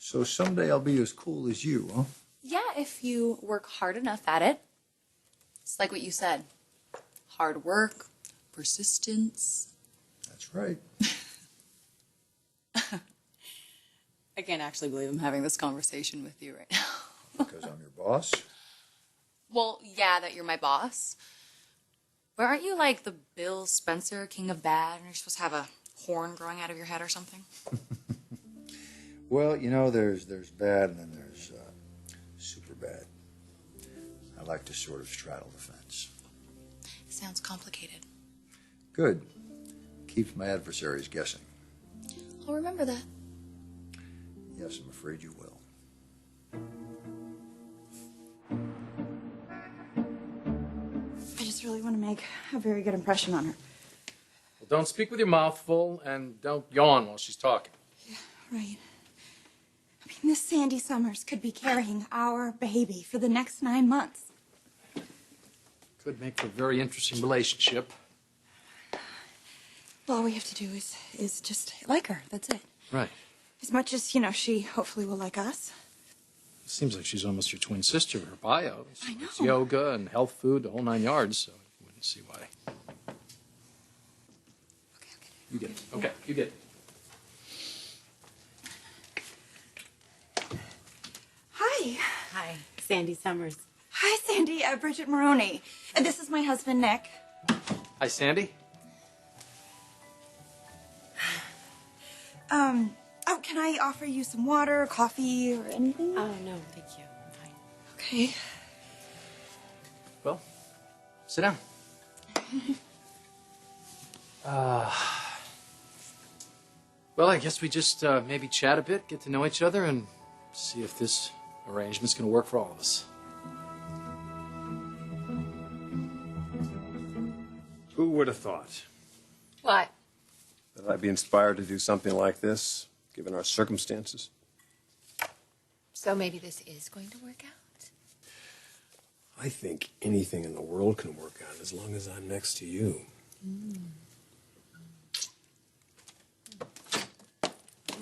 So someday I'll be as cool as you, huh? Yeah, if you work hard enough at it. It's like what you said. Hard work, persistence. That's right. I can't actually believe I'm having this conversation with you right now. Because I'm your boss? Well, yeah, that you're my boss. But aren't you like the Bill Spencer, king of bad, and you're supposed to have a horn growing out of your head or something? Well, you know, there's bad and then there's super bad. I like to sort of straddle the fence. Sounds complicated. Good. Keeps my adversaries guessing. I'll remember that. Yes, I'm afraid you will. I just really want to make a very good impression on her. Well, don't speak with your mouth full and don't yawn while she's talking. Yeah, right. I mean, this Sandy Summers could be carrying our baby for the next 9 months. Could make for a very interesting relationship. Well, all we have to do is just like her. That's it. Right. As much as, you know, she hopefully will like us. Seems like she's almost your twin sister in her bio. I know. It's yoga and health food, the whole 9 yards, so I wouldn't see why. Okay, I'll get it. You get it. Okay, you get it. Hi. Hi, Sandy Summers. Hi, Sandy. Bridget Maroney. And this is my husband, Nick. Hi, Sandy. Oh, can I offer you some water, coffee, or anything? Oh, no, thank you. I'm fine. Okay. Well, sit down. Well, I guess we just maybe chat a bit, get to know each other, and see if this arrangement's going to work for all of us. Who would have thought What? that I'd be inspired to do something like this, given our circumstances? So maybe this is going to work out? I think anything in the world can work out as long as I'm next to you.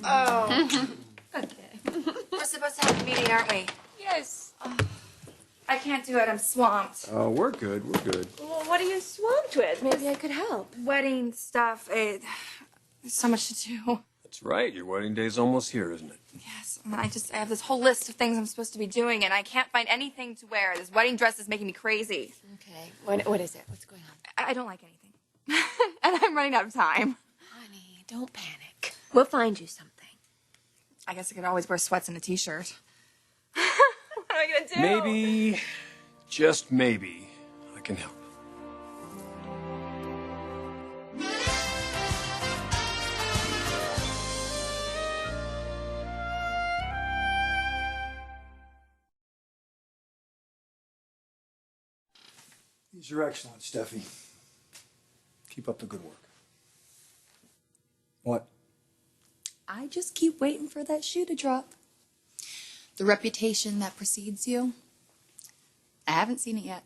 Oh. Okay. We're supposed to have a meeting, aren't we? Yes. I can't do it. I'm swamped. Oh, we're good. We're good. Well, what are you swamped with? Maybe I could help. Wedding stuff. There's so much to do. That's right. Your wedding day's almost here, isn't it? Yes, and I have this whole list of things I'm supposed to be doing, and I can't find anything to wear. This wedding dress is making me crazy. Okay. What is it? What's going on? I don't like anything. And I'm running out of time. Honey, don't panic. We'll find you something. I guess I could always wear sweats and a t-shirt. What am I gonna do? Maybe, just maybe, I can help. These are excellent, Steffi. Keep up the good work. What? I just keep waiting for that shoe to drop. The reputation that precedes you. I haven't seen it yet.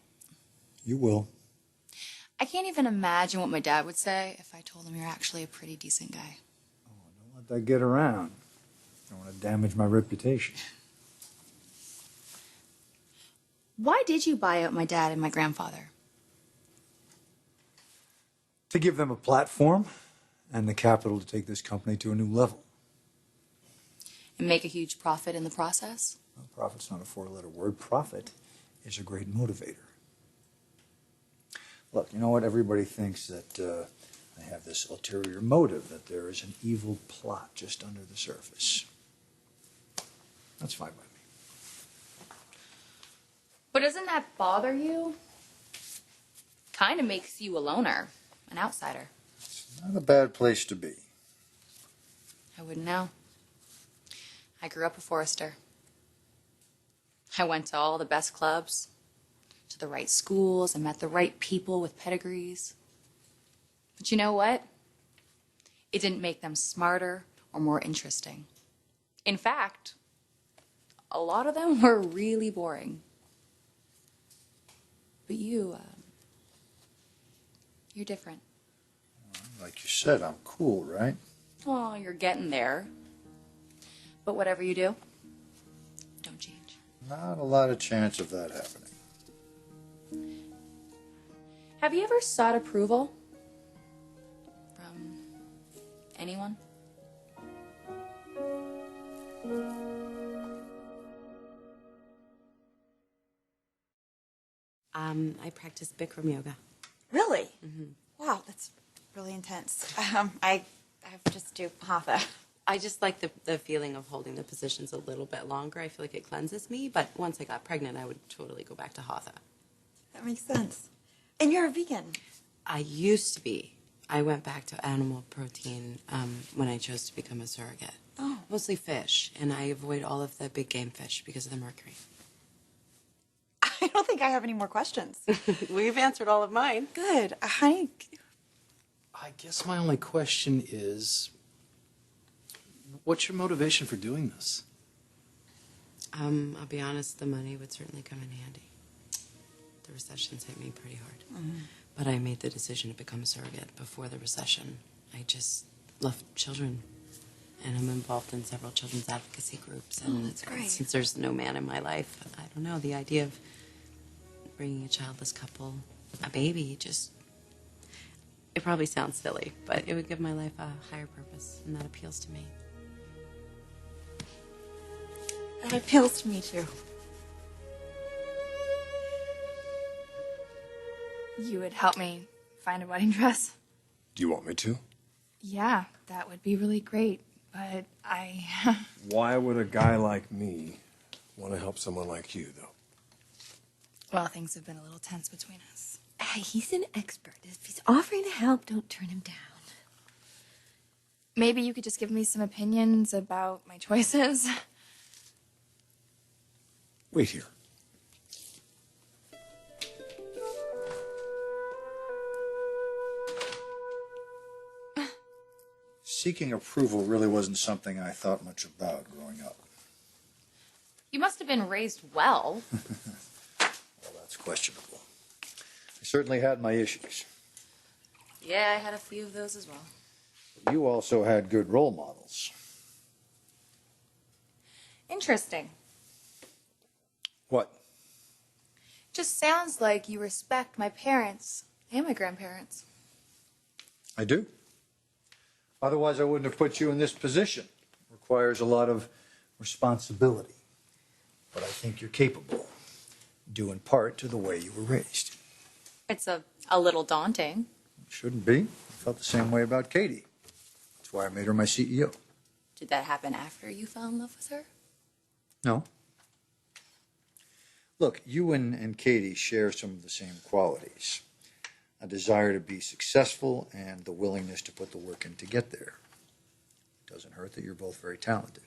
You will. I can't even imagine what my dad would say if I told him you're actually a pretty decent guy. Oh, don't let that get around. I don't want to damage my reputation. Why did you buy out my dad and my grandfather? To give them a platform and the capital to take this company to a new level. And make a huge profit in the process? Well, profit's not a four-letter word. Profit is a great motivator. Look, you know what? Everybody thinks that I have this ulterior motive, that there is an evil plot just under the surface. That's fine by me. But doesn't that bother you? Kind of makes you a loner, an outsider. It's not a bad place to be. I wouldn't know. I grew up a Forrester. I went to all the best clubs, to the right schools, and met the right people with pedigrees. But you know what? It didn't make them smarter or more interesting. In fact, a lot of them were really boring. But you're different. Like you said, I'm cool, right? Oh, you're getting there. But whatever you do, Not a lot of chance of that happening. Have you ever sought approval from anyone? I practice Bikram yoga. Really? Wow, that's really intense. I just do hatha. I just like the feeling of holding the positions a little bit longer. I feel like it cleanses me, but once I got pregnant, I would totally go back to hatha. That makes sense. And you're a vegan. I used to be. I went back to animal protein when I chose to become a surrogate. Oh. Mostly fish, and I avoid all of the big game fish because of the mercury. I don't think I have any more questions. We've answered all of mine. Good. Honey, I guess my only question is, what's your motivation for doing this? I'll be honest, the money would certainly come in handy. The recession's hit me pretty hard. But I made the decision to become a surrogate before the recession. I just love children. And I'm involved in several children's advocacy groups. And that's great. Since there's no man in my life, I don't know, the idea of bringing a childless couple, a baby, just... It probably sounds silly, but it would give my life a higher purpose, and that appeals to me. that appeals to me too. You would help me find a wedding dress? Do you want me to? Yeah, that would be really great. But Why would a guy like me want to help someone like you, though? well, things have been a little tense between us. Hey, he's an expert. If he's offering to help, don't turn him down. Maybe you could just give me some opinions about my choices. Wait here. Seeking approval really wasn't something I thought much about growing up. You must have been raised well. Well, that's questionable. I certainly had my issues. Yeah, I had a few of those as well. But you also had good role models. Interesting. What? Just sounds like you respect my parents and my grandparents. I do. Otherwise, I wouldn't have put you in this position. It requires a lot of responsibility. But I think you're capable, due in part to the way you were raised. It's a little daunting. It shouldn't be. I felt the same way about Katie. That's why I made her my CEO. Did that happen after you fell in love with her? No. Look, you and Katie share some of the same qualities. A desire to be successful and the willingness to put the work in to get there. It doesn't hurt that you're both very talented.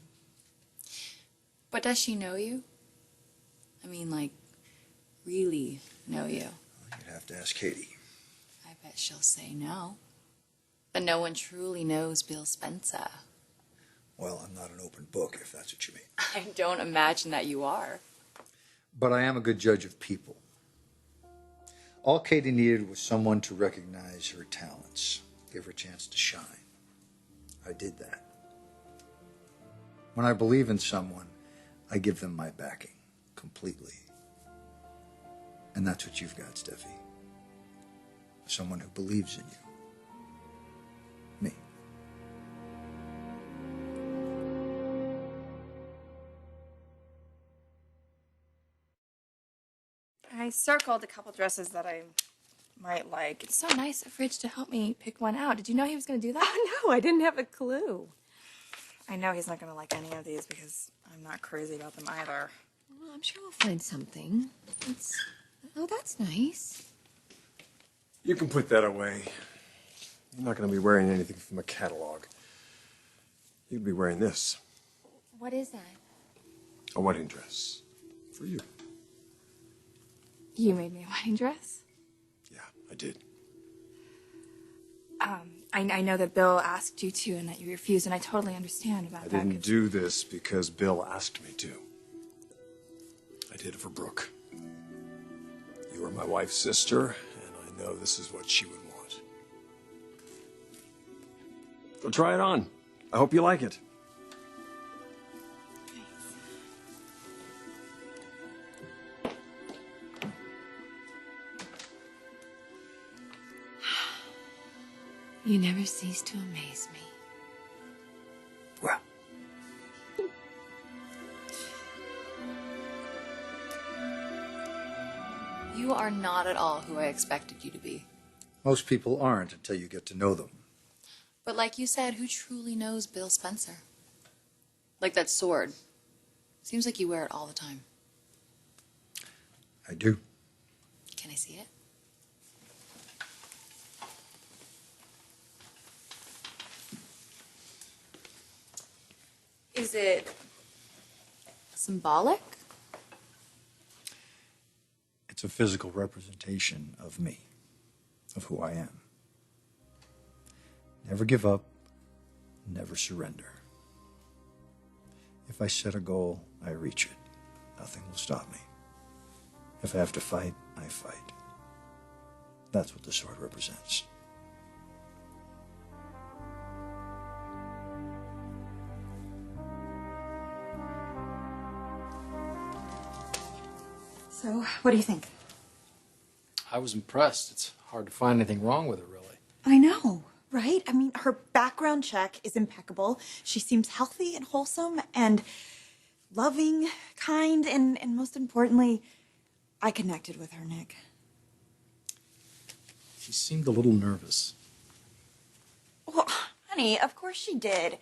But does she know you? I mean, like, really know you? Well, you'd have to ask Katie. I bet she'll say no. But no one truly knows Bill Spencer. Well, I'm not an open book, if that's what you mean. I don't imagine that you are. But I am a good judge of people. All Katie needed was someone to recognize her talents, give her a chance to shine. I did that. When I believe in someone, I give them my backing, completely. And that's what you've got, Steffy. Someone who believes in you. Me. I circled a couple dresses that I might like. It's so nice of Rich to help me pick one out. Did you know he was going to do that? Oh, no, I didn't have a clue. I know he's not going to like any of these because I'm not crazy about them either. Well, I'm sure we'll find something. Oh, that's nice. You can put that away. You're not going to be wearing anything from a catalog. You'd be wearing this. What is that? A wedding dress. For you. You made me a wedding dress? Yeah, I did. I know that Bill asked you to and that you refused, and I totally understand about I that. didn't do this because Bill asked me to. I did it for Brooke. You are my wife's sister, and I know this is what she would want. Go try it on. I hope you like it. You never cease to amaze me. Well, You are not at all who I expected you to be. most people aren't until you get to know them. But like you said, who truly knows Bill Spencer? Like that sword. Seems like you wear it all the time. I do. Can I see it? Is it symbolic? It's a physical representation of me, of who I am. Never give up, never surrender. If I set a goal, I reach it. Nothing will stop me. If I have to fight, I fight. That's what the sword represents. So, what do you think? I was impressed. It's hard to find anything wrong with her, really. I know, right? I mean, her background check is impeccable. She seems healthy and wholesome and loving, kind, and most importantly, I connected with her, Nick. She seemed a little nervous. Well, honey, of course she did.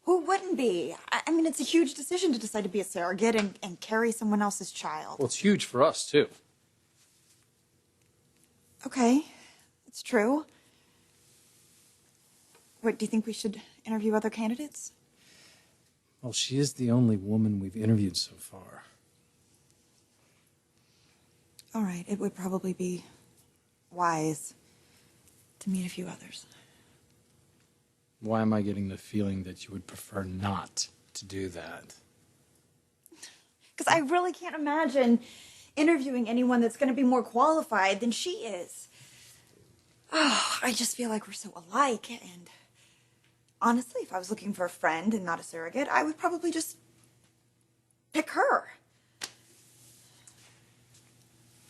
Who wouldn't be? I mean, it's a huge decision to decide to be a surrogate and carry someone else's child. Well, it's huge for us, too. Okay, it's true. What, do you think we should interview other candidates? Well, she is the only woman we've interviewed so far. All right, it would probably be wise to meet a few others. Why am I getting the feeling that you would prefer not to do that? Because I really can't imagine interviewing anyone that's going to be more qualified than she is. Oh, I just feel like we're so alike. And honestly, if I was looking for a friend and not a surrogate, I would probably just pick her.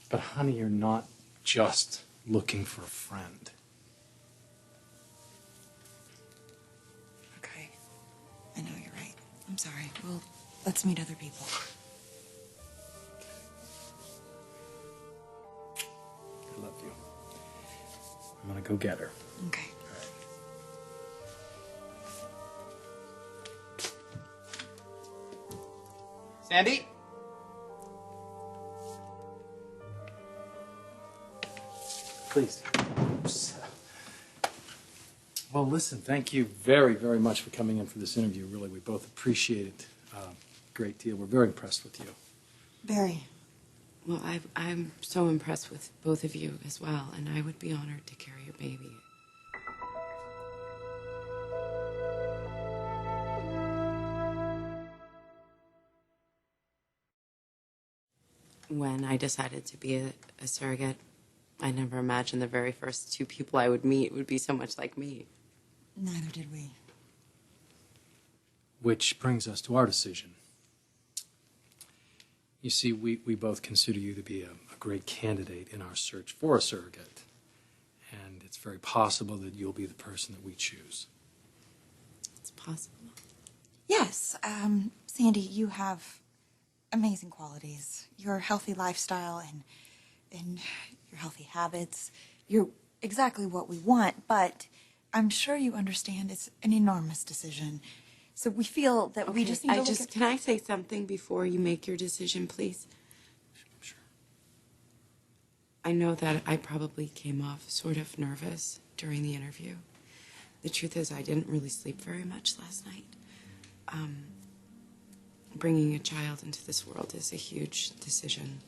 But honey, you're not just looking for a friend. Okay, I know you're right. I'm sorry. Well, let's meet other people. I love you. I'm gonna go get her. Okay. Sandy? Please. Well, listen, thank you very, very much for coming in for this interview. Really, we both appreciate it a great deal. We're very impressed with you. Very. Well, I'm so impressed with both of you as well, and I would be honored to carry your baby. When I decided to be a surrogate, I never imagined the very first two people I would meet would be so much like me. Neither did we. Which brings us to our decision. You see, we both consider you to be a great candidate in our search for a surrogate. And it's very possible that you'll be the person that we choose. It's possible. Yes, Sandy, you have amazing qualities. Your healthy lifestyle and your healthy habits. You're exactly what we want, but I'm sure you understand it's an enormous decision. So we feel that we just need to look at... Can I say something before you make your decision, please? Sure. I know that I probably came off sort of nervous during the interview. The truth is, I didn't really sleep very much last night. Bringing a child into this world is a huge decision,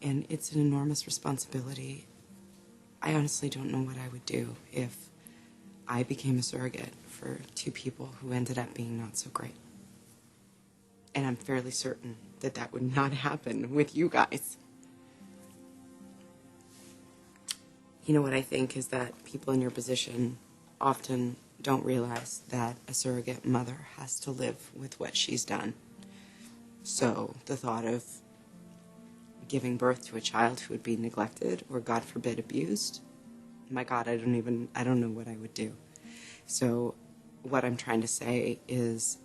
and it's an enormous responsibility. I honestly don't know what I would do if I became a surrogate for two people who ended up being not so great. And I'm fairly certain that that would not happen with you guys. You know what I think is that people in your position often don't realize that a surrogate mother has to live with what she's done. So the thought of giving birth to a child who would be neglected or, God forbid, abused, my God, I don't know what I would do. So what I'm trying to say is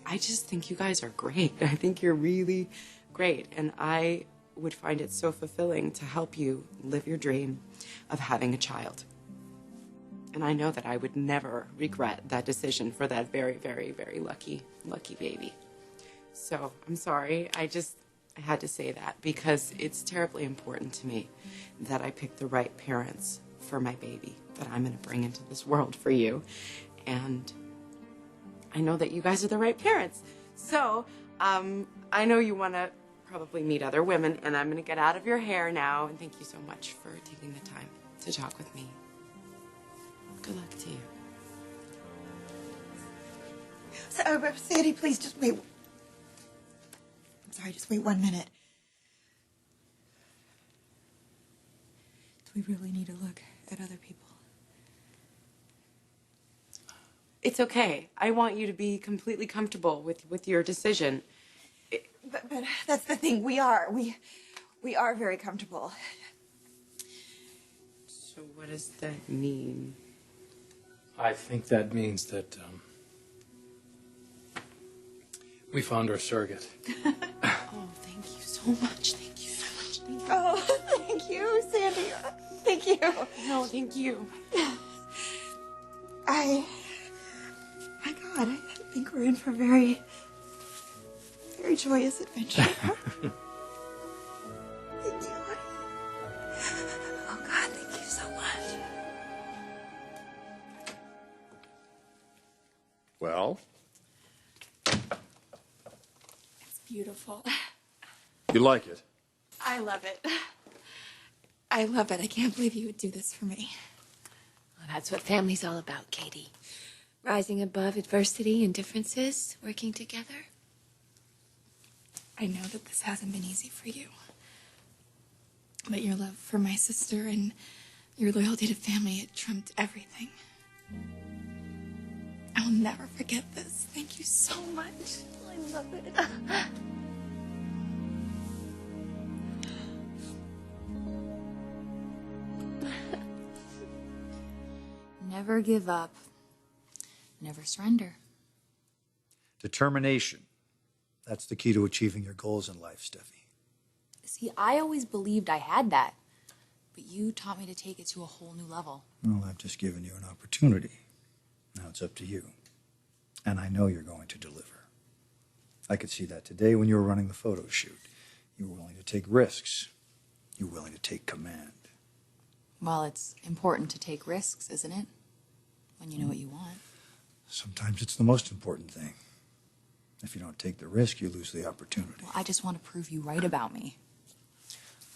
I just think you guys are great. I think you're really great. And I would find it so fulfilling to help you live your dream of having a child. And I know that I would never regret that decision for that very, very, very lucky baby. So I'm sorry. I had to say that because it's terribly important to me that I pick the right parents for my baby that I'm going to bring into this world for you. And I know that you guys are the right parents. So I know you want to probably meet other women, and I'm going to get out of your hair now. And thank you so much for taking the time to talk with me. Good luck to you. Sandy, please just wait. I'm sorry, just wait 1 minute. Do we really need to look at other people? It's okay. I want you to be completely comfortable with your decision. But that's the thing. We are very comfortable. So what does that mean? I think that means that we found our surrogate. Oh, thank you so much. Thank you so much. Thank you. Oh, thank you, Sandy. Thank you. No, thank you. My God, I think we're in for a very, very joyous adventure. Thank you. Oh, God, thank you so much. Well, It's beautiful. you like it? I love it. I love it. I can't believe you would do this for me. Well, that's what family's all about, Katie. Rising above adversity and differences, working together. I know that this hasn't been easy for you. But your love for my sister and your loyalty to family, it trumped everything. I'll never forget this. Thank you so much. I love it. Never give up. Never surrender. Determination. That's the key to achieving your goals in life, Steffi. See, I always believed I had that, but you taught me to take it to a whole new level. Well, I've just given you an opportunity. Now it's up to you. And I know you're going to deliver. I could see that today when you were running the photo shoot. You were willing to take risks. You were willing to take command. Well, it's important to take risks, isn't it? When you know what you want. Sometimes it's the most important thing. If you don't take the risk, you lose the opportunity. Well, I just want to prove you right about me.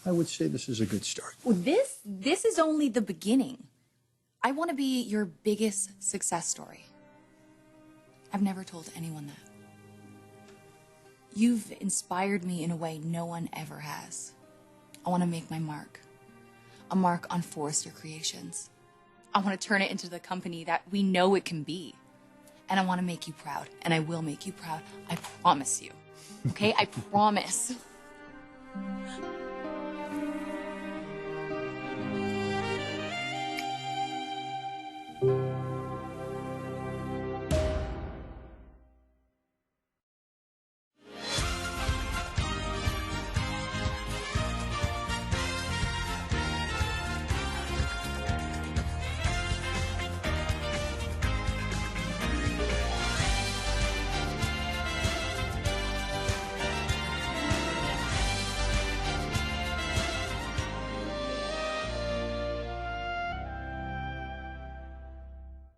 I would say this is a good start. Well, this is only the beginning. I want to be your biggest success story. I've never told anyone that. You've inspired me in a way no one ever has. I want to make my mark. A mark on Forrester Creations. I want to turn it into the company that we know it can be. And I want to make you proud. And I will make you proud. I promise you. Okay? I promise.